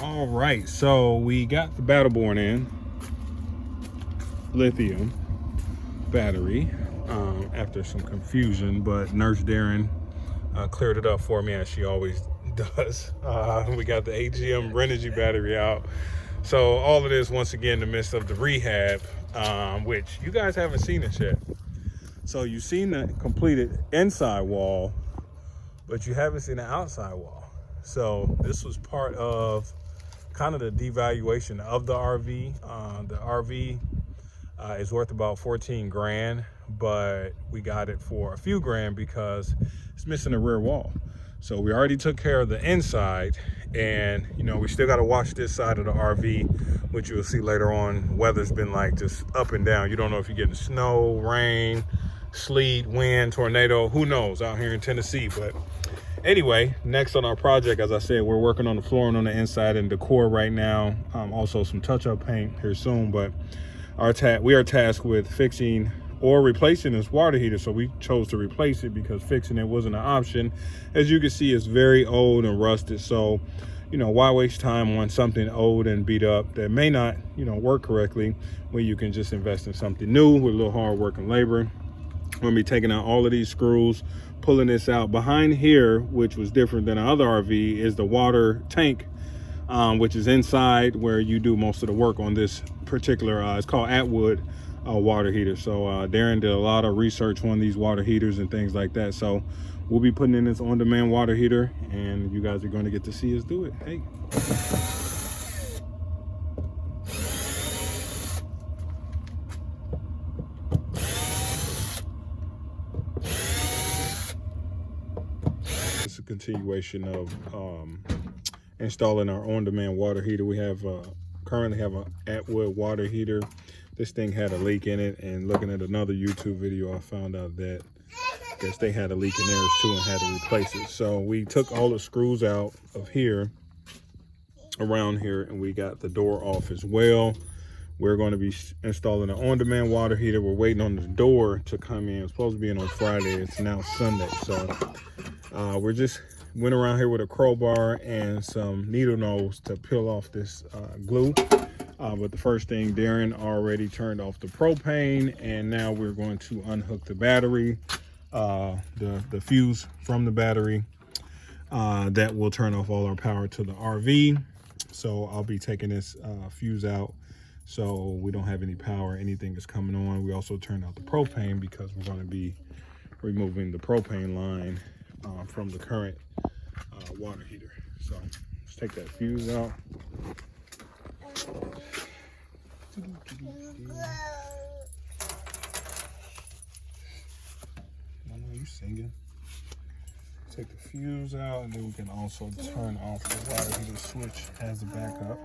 All right, so we got the battle born in, lithium battery, after some confusion, but Nurse Darren cleared it up for me, as she always does. We got the AGM Renogy battery out. So all of this, once again, in the midst of the rehab, which you guys haven't seen it yet. So you've seen the completed inside wall, but you haven't seen the outside wall. So this was part of kind of the devaluation of the RV. The RV is worth about 14 grand, but we got it for a few grand because it's missing a rear wall. So we already took care of the inside, and you know, we still got to watch this side of the RV, which you'll see later on. Weather's been like just up and down. You don't know if you're getting snow, rain, sleet, wind, tornado, who knows out here in Tennessee. But anyway, next on our project, as I said, we're working on the flooring on the inside and decor right now. Also some touch-up paint here soon, but we are tasked with fixing or replacing this water heater. So we chose to replace it because fixing it wasn't an option. As you can see, it's very old and rusted. So, you know, why waste time on something old and beat up that may not, you know, work correctly when you can just invest in something new with a little hard work and labor. We're gonna be taking out all of these screws, pulling this out. Behind here, which was different than our other RV, is the water tank, which is inside where you do most of the work on this particular, it's called Atwood water heater. So Darren did a lot of research on these water heaters and things like that. So we'll be putting in this on-demand water heater, and you guys are going to get to see us do it. Hey. It's a continuation of installing our on-demand water heater. We have currently have an Atwood water heater. This thing had a leak in it, and looking at another YouTube video, I found out that I guess they had a leak in theirs too and had to replace it. So we took all the screws out of here, around here, and we got the door off as well. We're going to be installing an on-demand water heater. We're waiting on the door to come in. It's supposed to be in on Friday. It's now Sunday. So we're just went around here with a crowbar and some needle nose to peel off this glue. But the first thing, Darren already turned off the propane, and now we're going to unhook the battery, the fuse from the battery. That will turn off all our power to the RV. So I'll be taking this fuse out so we don't have any power. Anything is coming on. We also turned out the propane because we're going to be removing the propane line from the current water heater. So let's take that fuse out. I know you singing. Take the fuse out, and then we can also turn off the water heater switch as a backup.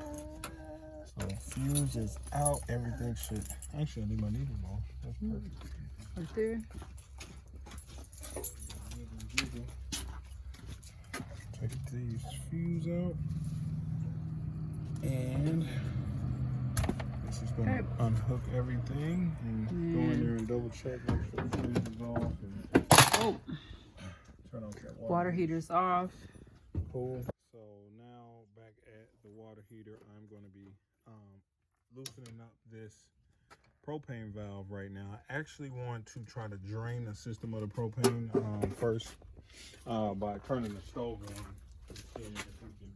So the fuse is out. Everything should. Actually, I need my needle off. That's perfect. Right there. Take these fuse out, and this is going to unhook everything and go in there and double check, make sure the fuse is off, and turn off that Water heater's off. Cool. So now back at the water heater, I'm going to be loosening up this propane valve right now. I actually want to try to drain the system of the propane first by turning the stove on and seeing if we can,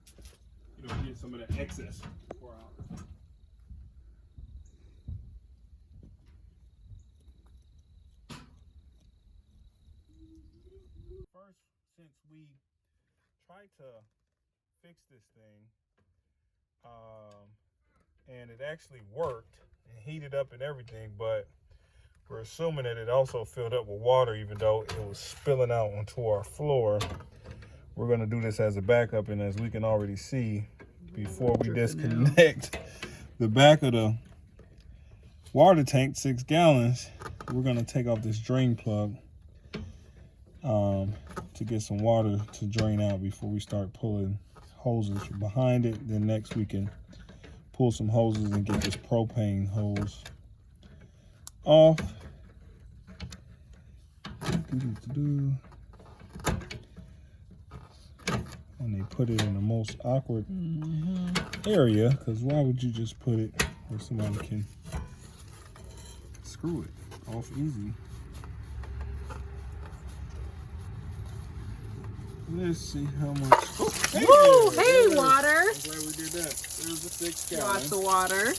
you know, get some of that excess pour out. First, since we tried to fix this thing, and it actually worked and heated up and everything, but we're assuming that it also filled up with water, even though it was spilling out onto our floor. We're going to do this as a backup, and as we can already see, before we disconnect the back of the water tank, 6 gallons, we're going to take off this drain plug to get some water to drain out before we start pulling hoses behind it. Then next we can pull some hoses and get this propane hose off. And they put it in the most awkward area, because why would you just put it where somebody can screw it off easy? Let's see how much. Oh, hey, Woo! there. Hey, There. water. I'm glad we did that. There's the 6 gallon. Lots of water.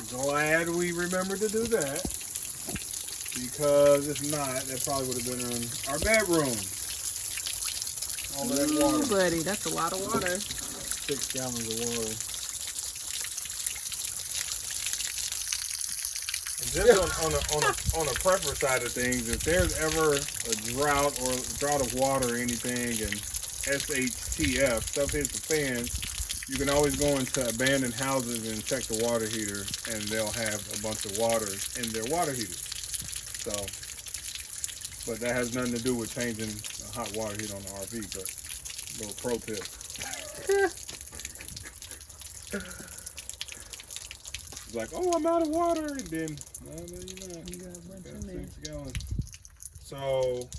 Glad we remembered to do that, because if not, that probably would have been in our bedroom. All of that water. Ooh, buddy, that's a lot of water. 6 gallons of water. And just on a prepper side of things, if there's ever a drought or drought of water or anything, and SHTF, stuff hits the fan, you can always go into abandoned houses and check the water heater, and they'll have a bunch of water in their water heater. So, but that has nothing to do with changing a hot water heater on the RV, but a little pro tip. It's like, oh, I'm out of water, and then, no, you're not. You got a bunch Got in there. 6 gallons. So,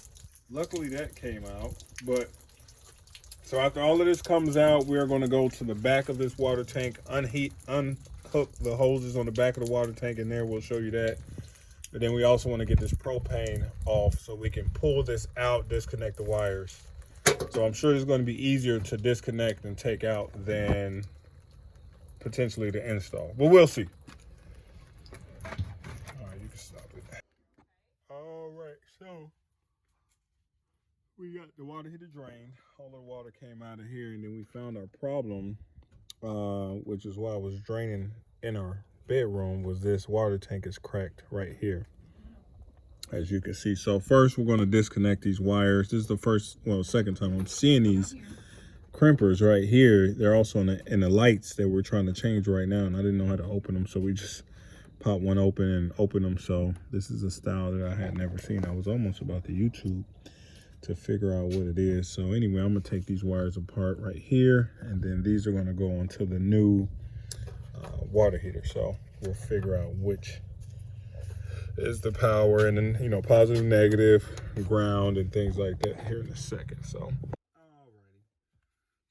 luckily that came out, but so after all of this comes out, we are going to go to the back of this water tank, unhook the hoses on the back of the water tank, and there we'll show you that. But then we also want to get this propane off so we can pull this out, disconnect the wires. So I'm sure it's going to be easier to disconnect and take out than potentially to install, but we'll see. All right, you can stop it. All right, so we got the water heater drained. All the water came out of here, and then we found our problem, which is why I was draining in our bedroom, was this water tank is cracked right here, as you can see. So first we're going to disconnect these wires. This is the second time I'm seeing these crimpers right here. They're also in the lights that we're trying to change right now, and I didn't know how to open them, so we just pop one open and open them. So this is a style that I had never seen. I was almost about to YouTube to figure out what it is. So anyway, I'm gonna take these wires apart right here, and then these are gonna go onto the new water heater. So we'll figure out which is the power, and then, you know, positive, negative, ground, and things like that here in a second. So alrighty,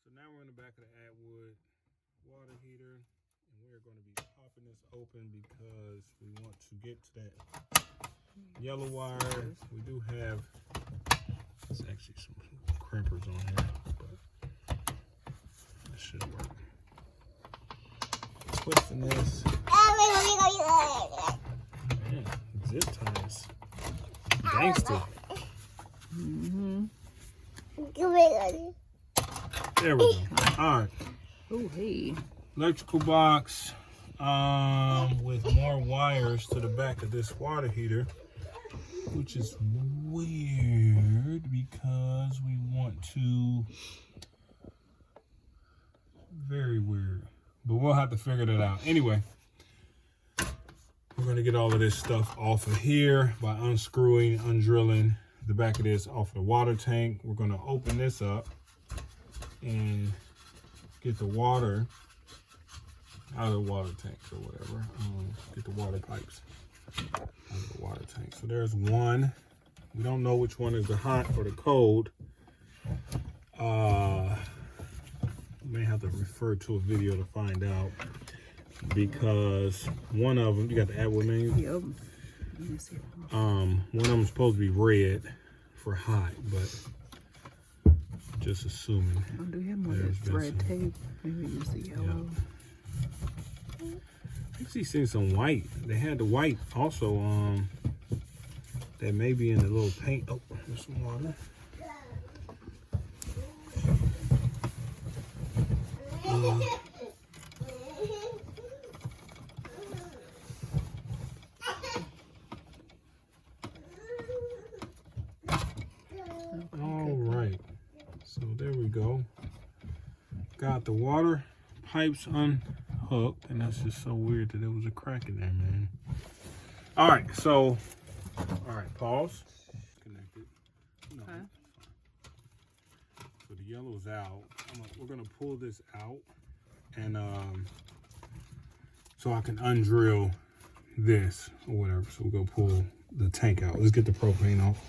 so now we're in the back of the Atwood water heater, and we're going to be popping this open because we want to get to that yellow wire. We do have, there's actually some crimpers on here, but that should work. Twisting this. Man, zip ties. Gangster. Mm-hmm. There we go. All right. Oh, hey. Electrical box with more wires to the back of this water heater, which is weird because we want to, very weird, but we'll have to figure that out. Anyway, we're going to get all of this stuff off of here by unscrewing, undrilling the back of this off of the water tank. We're going to open this up and get the water out of the water tanks or whatever. Get the water pipes out of the water tank. So there's one. We don't know which one is the hot or the cold. May have to refer to a video to find out, because one of them, you got the Atwood menu. Yep. Let me see. One of them is supposed to be red for hot, but just assuming. Oh, do you have more There's of red been tape? Maybe use the yellow. I actually seen some white. They had the white also, that may be in the little paint. Oh, there's some water. All right, so there we go. Got the water pipes unhooked, and that's just so weird that there was a crack in there, man. All right, so, all right, pause. Connected. No. Okay. So the yellow's out. We're gonna pull this out, and so I can undrill this or whatever. So we'll go pull the tank out. Let's get the propane off.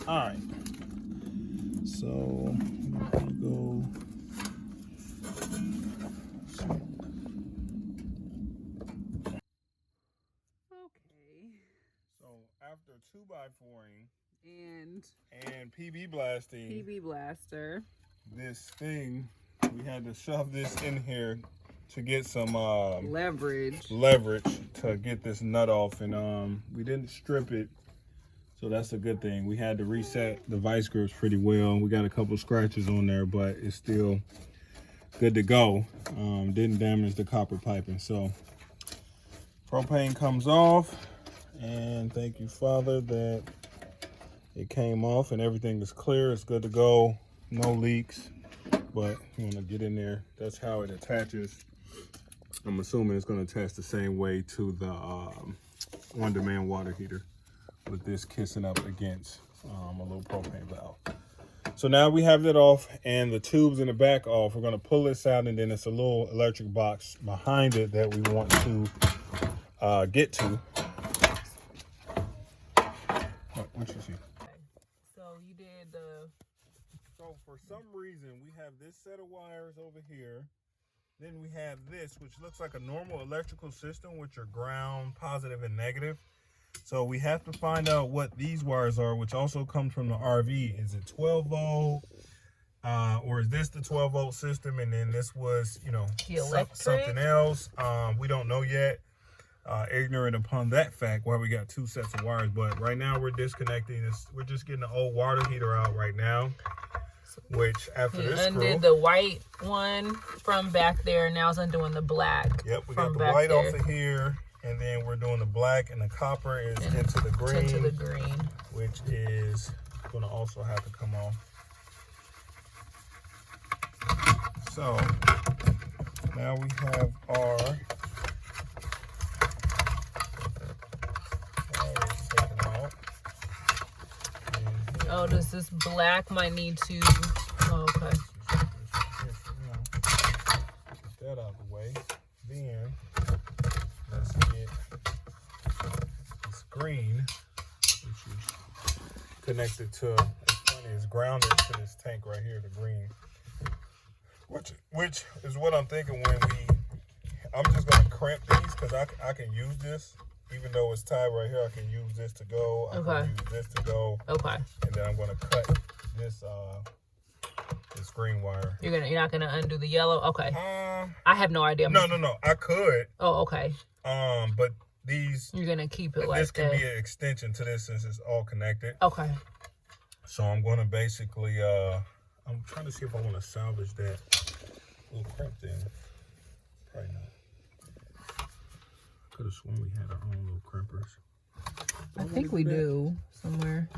All right. So I'm gonna go. Okay. So after 2x4ing And PB blasting PB blaster. this thing, we had to shove this in here to get some Leverage to get this nut off, and we didn't strip it, so that's a good thing. We had to reset the vice grips pretty well. We got a couple scratches on there, but it's still good to go. Didn't damage the copper piping. So propane comes off, and thank you, Father, that it came off and everything is clear. It's good to go, no leaks. But you want to get in there. That's how it attaches. I'm assuming it's going to attach the same way to the on-demand water heater, with this kissing up against a little propane valve. So now we have that off and the tubes in the back off. We're going to pull this out, and then it's a little electric box behind it that we want to get to. What you see? So you did the... So for some reason, we have this set of wires over here. Then we have this, which looks like a normal electrical system, which are ground, positive and negative. So we have to find out what these wires are, which also comes from the RV. Is it 12 volt? Or is this the 12 volt system? And then this was, you know, something else. We don't know yet. Ignorant upon that fact why we got two sets of wires. But right now we're disconnecting this. We're just getting the old water heater out right now. Which after this screw, undid the white one from back there. Now it's undoing the black. Yep, we got the white off of here, and then we're doing the black, and the copper is into the green. Into the green, which is going to also have to come off. So now we have our wires taken out. oh, does this black might need to... oh, okay. Get that out of the way. Then let's get this green, which is connected to, it's funny, it's grounded to this tank right here, the green. Which is what I'm thinking when I'm just gonna crimp these, because I can use this. Even though it's tied right here, I can use this to go. I can use this to go. Okay. And then I'm gonna cut this this green wire. You're not gonna undo the yellow? Okay. I have no idea. No. I could. Oh, okay. But these, you're gonna keep it like this that. can be an extension to this since it's all connected. Okay. So I'm gonna basically I'm trying to see if I want to salvage that little crimp thing. Probably not. Could have sworn we had our own little crimpers. I think we do somewhere.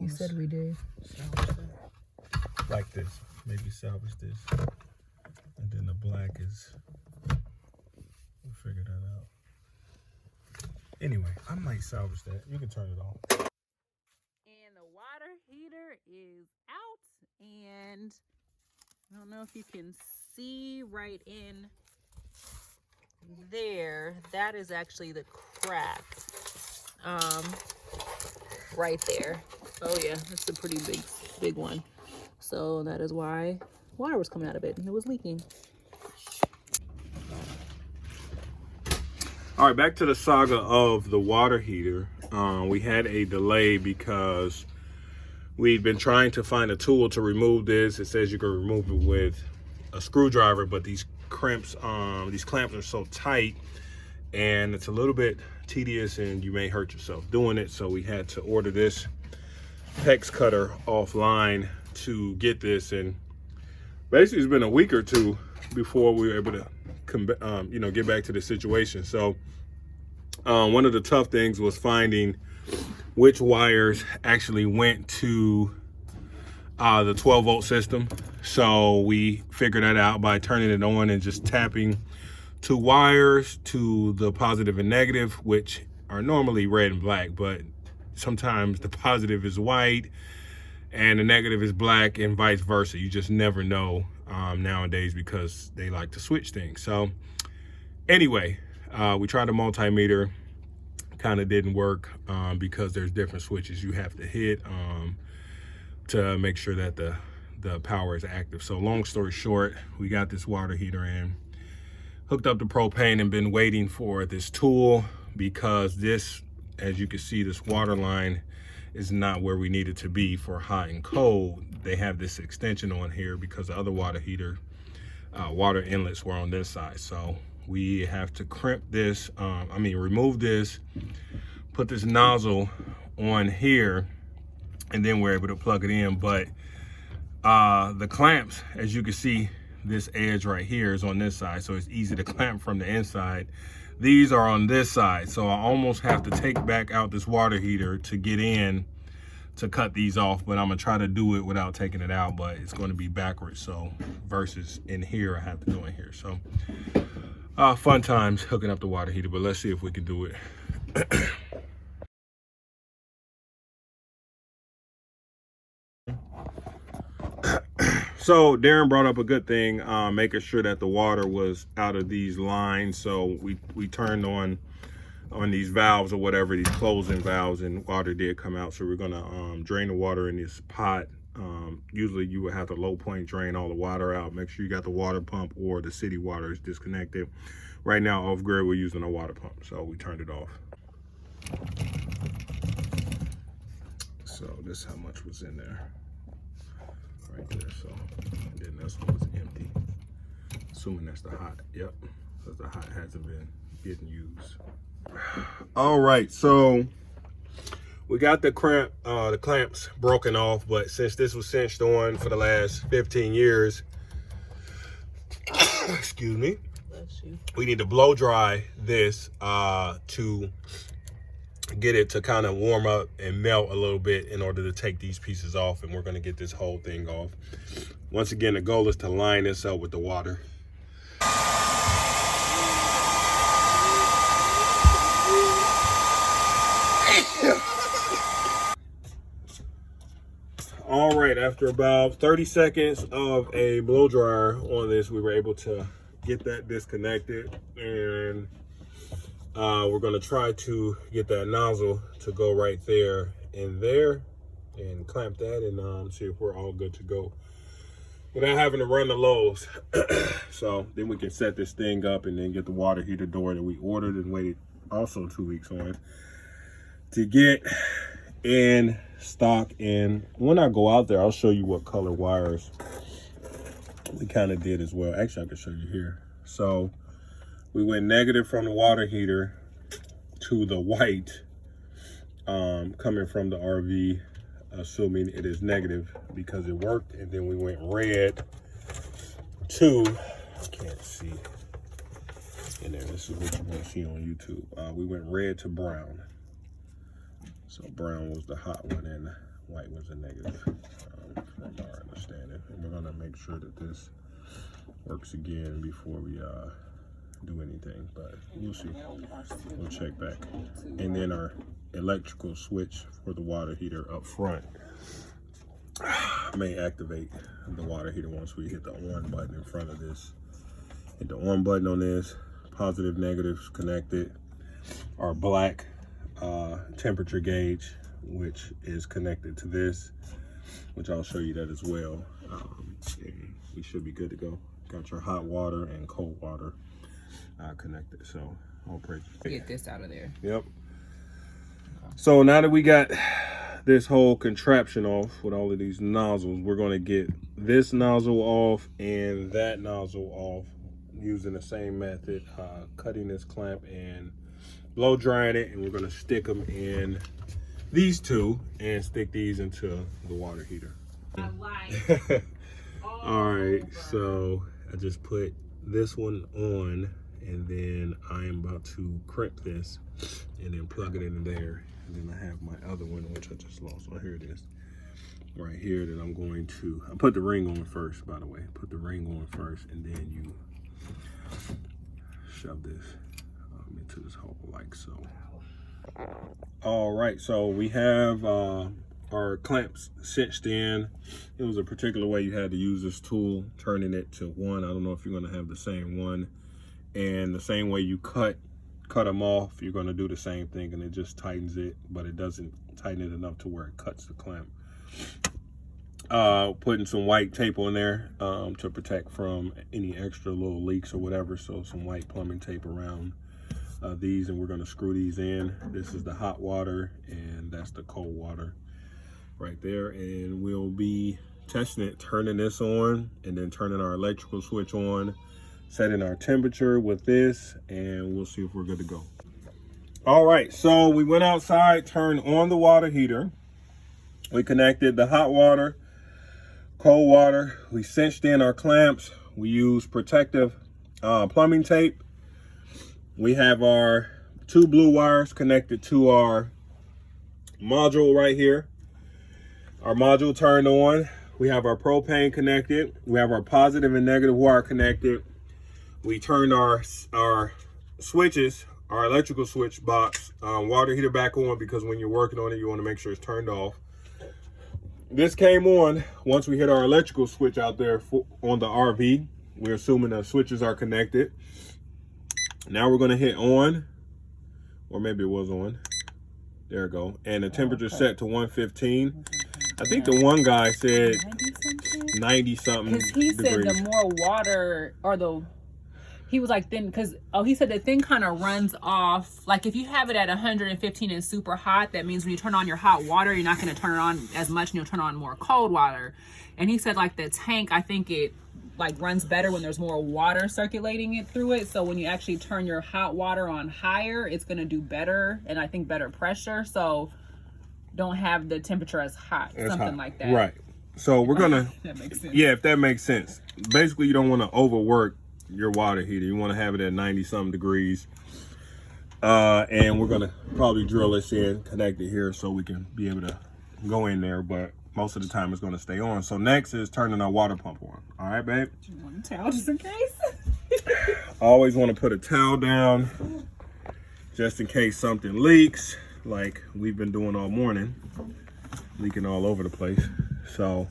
You said we did. Salvage that. Like this. Maybe salvage this. And then the black is, we'll figure that out. Anyway, I might salvage that. You can turn it off. And the water heater is out, and I don't know if you can see right in there, that is actually the crack right there. Oh yeah, that's a pretty big one. So that is why water was coming out of it and it was leaking. All right, back to the saga of the water heater. We had a delay because we'd been trying to find a tool to remove this. It says you can remove it with a screwdriver, but these clamps are so tight and it's a little bit tedious and you may hurt yourself doing it. So we had to order this hex cutter offline to get this, and basically it's been a week or two before we were able to get back to the situation. So one of the tough things was finding which wires actually went to the 12 volt system. So we figured that out by turning it on and just tapping two wires to the positive and negative, which are normally red and black, but sometimes the positive is white and the negative is black and vice versa. You just never know nowadays because they like to switch things. So anyway, we tried a multimeter, kind of didn't work because there's different switches you have to hit to make sure that the power is active. So long story short, we got this water heater in, hooked up the propane, and been waiting for this tool because this, as you can see, this water line is not where we need it to be for hot and cold. They have this extension on here because the other water heater water inlets were on this side. So we have to crimp this, remove this, put this nozzle on here, and then we're able to plug it in. But the clamps, as you can see, this edge right here is on this side, so it's easy to clamp from the inside. These are on this side, so I almost have to take back out this water heater to get in to cut these off, but I'm gonna try to do it without taking it out, but it's gonna be backwards. So versus in here, I have to go in here. So fun times hooking up the water heater, but let's see if we can do it. So Darren brought up a good thing, making sure that the water was out of these lines. So we turned on these valves or whatever, these closing valves, and water did come out. So we're gonna drain the water in this pot. Usually you would have to low point drain all the water out. Make sure you got the water pump or the city water is disconnected. Right now off grid, we're using a water pump, so we turned it off. So this is how much was in there. Right there, so, and then this one was empty. Assuming that's the hot, yep, because the hot hasn't been getting used. All right, so we got the clamps broken off, but since this was cinched on for the last 15 years, excuse me, we need to blow dry this to get it to kind of warm up and melt a little bit in order to take these pieces off, and we're going to get this whole thing off. Once again, the goal is to line this up with the water. All right, after about 30 seconds of a blow dryer on this, we were able to get that disconnected, and we're going to try to get that nozzle to go right there and there and clamp that and see if we're all good to go without having to run the lows. So then we can set this thing up and then get the water heater door that we ordered and waited also 2 weeks on to get in stock. And when I go out there, I'll show you what color wires we kind of did as well. Actually, I can show you here. So we went negative from the water heater to the white coming from the RV, assuming it is negative because it worked. And then we went red to, I can't see in there, this is what you're going to see on YouTube. We went red to brown. So brown was the hot one and white was the negative, from our understanding. And we're going to make sure that this works again before we do anything, but we'll see. We'll check back. And then our electrical switch for the water heater up front may activate the water heater once we hit the on button in front of this. Hit the on button on this, positive, negatives connected. Our black temperature gauge, which is connected to this, which I'll show you that as well. And we should be good to go. Got your hot water and cold water connected, so I'll pray. Get this out of there. Yep. Okay. So now that we got this whole contraption off with all of these nozzles, we're going to get this nozzle off and that nozzle off using the same method, cutting this clamp and blow drying it, and we're going to stick them in these two and stick these into the water heater. I like all right, so I just put this one on, and then I am about to crimp this and then plug it in there. And then I have my other one, which I just lost. Oh, here it is. Right here, that I'm going to, I put the ring on first, by the way. Put the ring on first, and then you shove this into this hole like so. All right, so we have our clamps cinched in. It was a particular way you had to use this tool, turning it to one. I don't know if you're going to have the same one. And the same way you cut cut them off, you're going to do the same thing, and it just tightens it, but it doesn't tighten it enough to where it cuts the clamp. Putting some white tape on there to protect from any extra little leaks or whatever. So some white plumbing tape around these, and we're going to screw these in. This is the hot water, and that's the cold water right there. And we'll be testing it, turning this on, and then turning our electrical switch on, setting our temperature with this, and we'll see if we're good to go. All right, so we went outside, turned on the water heater. We connected the hot water, cold water. We cinched in our clamps. We used protective plumbing tape. We have our 2 blue wires connected to our module right here. Our module turned on. We have our propane connected. We have our positive and negative wire connected. We turned our switches, our electrical switch box, water heater back on, because when you're working on it, you want to make sure it's turned off. This came on once we hit our electrical switch out there on the RV. We're assuming the switches are connected. Now we're going to hit on, or maybe it was on. There we go. And the temperature set to 115. I think the one guy said 90 something. Because he said the more water, or he was like, then, because, he said the thing kind of runs off. Like if you have it at 115 and super hot, that means when you turn on your hot water, you're not going to turn it on as much, and you'll turn on more cold water. And he said like the tank, I think it like runs better when there's more water circulating it through it. So when you actually turn your hot water on higher, it's going to do better, and I think better pressure. So don't have the temperature as hot, something like that. Right. So we're going to, that makes sense. Yeah, if that makes sense. Basically, you don't want to overwork your water heater. You want to have it at 90 something degrees. And we're going to probably drill this in, connect it here so we can be able to go in there, but most of the time it's going to stay on. So next is turning our water pump on. All right, babe? Do you want a towel just in case? Always want to put a towel down just in case something leaks, like we've been doing all morning, leaking all over the place. So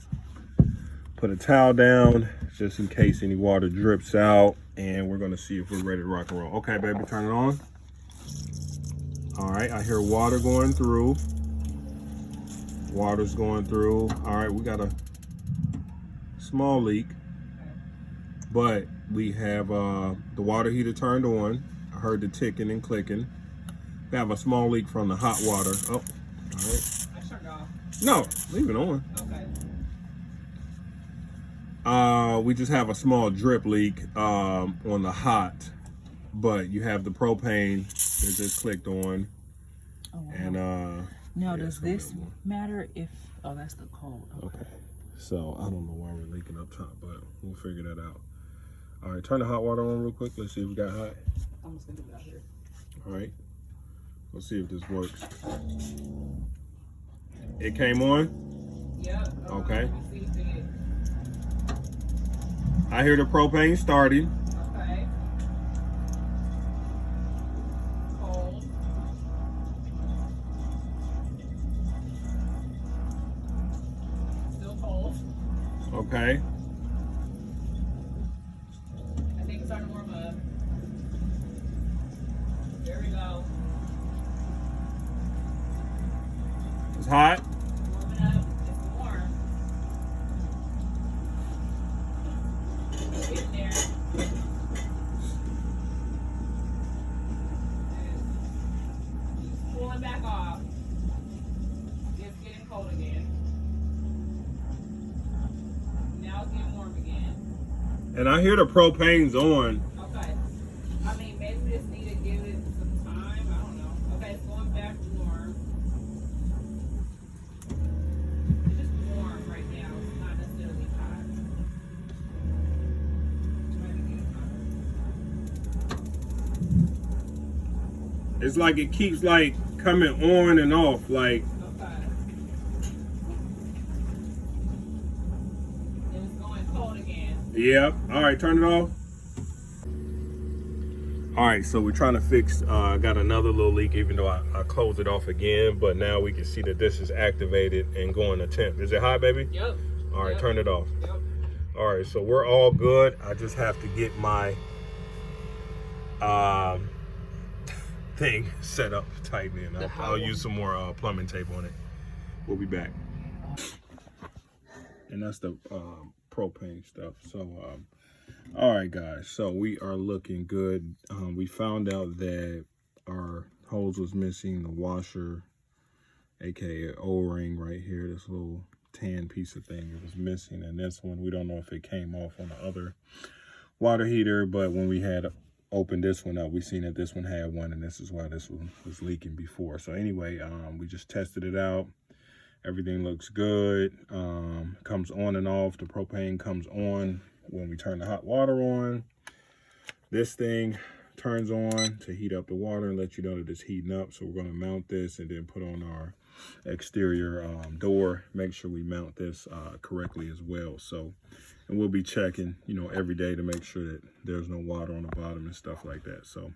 put a towel down just in case any water drips out, and we're going to see if we're ready to rock and roll. Okay, baby, turn it on. All right, I hear water going through. Water's going through. All right, we got a small leak, but we have the water heater turned on. I heard the ticking and clicking. We have a small leak from the hot water. Oh, all right. I turned off. No, leave it on. Okay. We just have a small drip leak on the hot, but you have the propane that just clicked on. Oh, wow. And now, yeah, does this matter if, that's the cold. Okay. So I don't know why we're leaking up top, but we'll figure that out. All right, turn the hot water on real quick. Let's see if we got hot. I'm just gonna do it out here. All right. Let's see if this works. It came on? Yep. Okay. I hear the propane starting. Okay. Cold. Still cold. Okay. I think it's starting to warm up. There we go. It's hot. Warming up. It's warm. Getting there. It's pulling back off. It's getting cold again. Now it's getting warm again. And I hear the propane's on. Okay. I mean, maybe we just need to give it some time. I don't know. Okay, it's going back to warm. It's just warm right now. It's not necessarily hot. Try to get it hotter. It's like it keeps like coming on and off. Like, Okay. And it's going cold again. yeah. All right, turn it off. All right, so we're trying to fix, got another little leak, even though I closed it off again, but now we can see that this is activated and going to temp. Is it hot, baby? Yep. All right, Yep. turn it off. Yep. All right, so we're all good. I just have to get my thing set up, tightening. I'll use some more plumbing tape on it. We'll be back. And that's the propane stuff. So, all right, guys. So we are looking good. We found out that our hose was missing the washer, aka O-ring right here. This little tan piece of thing, it was missing. And this one, we don't know if it came off on the other water heater, but when we had opened this one up, we seen that this one had one, and this is why this one was leaking before. So anyway, we just tested it out. Everything looks good. Comes on and off. The propane comes on when we turn the hot water on. This thing turns on to heat up the water and let you know that it's heating up. So we're going to mount this and then put on our exterior door. Make sure we mount this correctly as well. So, and we'll be checking, you know, every day to make sure that there's no water on the bottom and stuff like that. So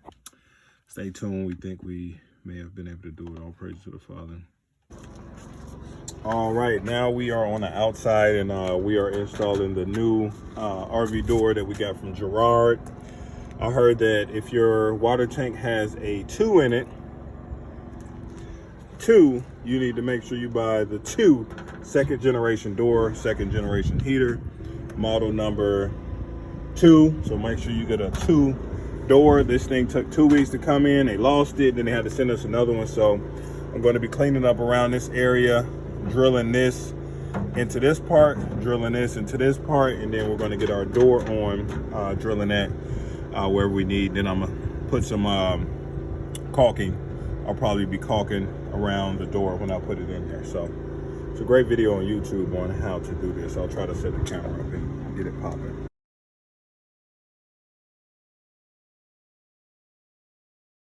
stay tuned. We think we may have been able to do it. All praise to the Father. All right, now we are on the outside, and we are installing the new RV door that we got from Gerard. I heard that if your water tank has a 2 in it, you need to make sure you buy the 2 second generation door, second generation heater, model number 2. So make sure you get a 2 door. This thing took 2 weeks to come in. They lost it, then they had to send us another one. So I'm going to be cleaning up around this area, drilling this into this part, drilling this into this part, and then we're going to get our door on, drilling that where we need. Then I'm going to put some caulking. I'll probably be caulking around the door when I put it in there. So it's a great video on YouTube on how to do this. I'll try to set the camera up and get it popping.